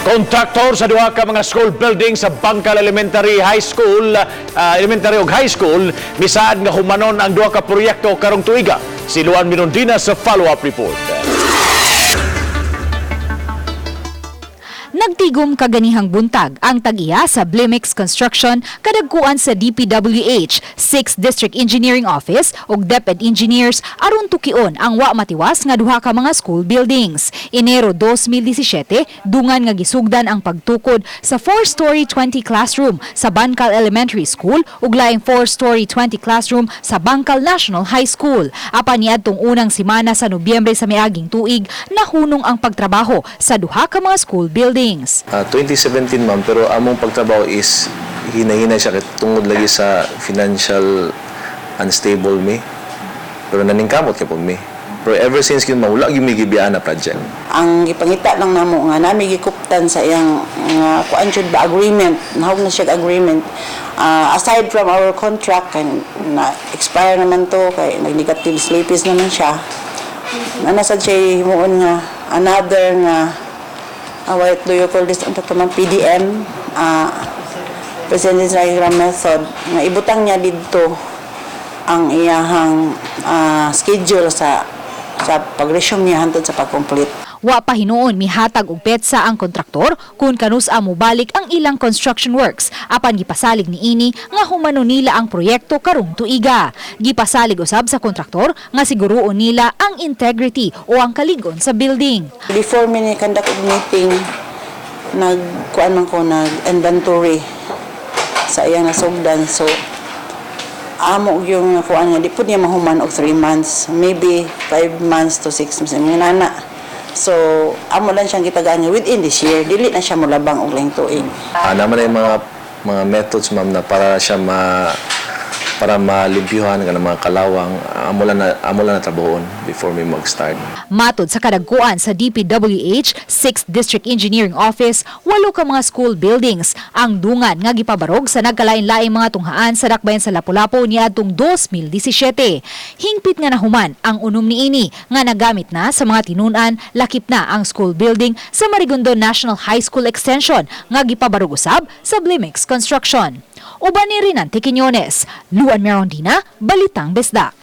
Contractor sa duha ka mga school building sa Bankal Elementary High School, Elementary ug High School, misaad nga humanon ang duha ka proyekto karong tuiga. Si Luan Minondina sa follow-up report. Nagtigom kaganihang buntag ang tag-iya sa Blimix Construction kadagkuan sa DPWH, 6th District Engineering Office ug DepEd Engineers aron tukion ang wa matiwas nga duha ka mga school buildings. Enero 2017, dungan nga gisugdan ang pagtukod sa 4-story 20 classroom sa Bankal Elementary School ug laing 4-story 20 classroom sa Bankal National High School. Apan niadtong unang semana sa Nobyembre sa miaging tuig, nahunong ang pagtrabaho sa duha ka mga school buildings. 2017 ma'am, pero among pagtrabaho is hinahinay siya tungod lagi sa financial unstable me. Pero naningkamot ka po me. Pero ever since yun, mawala yung may gibiyaan na project. Ang ipangita lang namo nga nami gikuptan sa iyang kuan jud ba agreement, nahog na siya agreement. Aside from our contract and na expire naman to kay nag-negative slippage naman siya. Nanasad siya himuon nga another nga what do you call this? Ang tatamang PDM, President's Diagram Method, na ibutang niya dito ang iyahang schedule sa pag-resume niya hantod sa pag-complete. Wa pa hinuon mihatag og petsa ang kontraktor kung kanus-a mobalik ang ilang construction works. Apan gipasalig niini nga humano nila ang proyekto karong tuiga. Gipasalig usab sa kontraktor nga siguruon nila ang integrity o ang kaligon sa building. Before me conduct og meeting, nag inventory sa iyang nasugdan. So amo yung kuan nga di pud niya mahuman og 3 months, maybe 5 months to 6 months mga nana. So, amo lang siyang gitagaan niya within this year. Dili na siya mulabang og laing tuig. Naman na yung mga methods ma'am na para siya para malimpyuhan ng mga kalawang, amo lang na trabahoon before may mag-start. Matod sa kadagkuan sa DPWH, 6th District Engineering Office, 8 ka mga school buildings ang dungan nga gipabarog sa nagkalain-laing mga tunghaan sa dakbayan sa Lapu-lapu niadtong 2017. Hingpit nga nahuman ang unom niini nga nagamit na sa mga tinunan, lakip na ang school building sa Marigondon National High School Extension nga gipabarog usab sa Blimix Construction. Uban ni Rinan Tiquinhones, Luan Minondina, Balitang, Bisdak.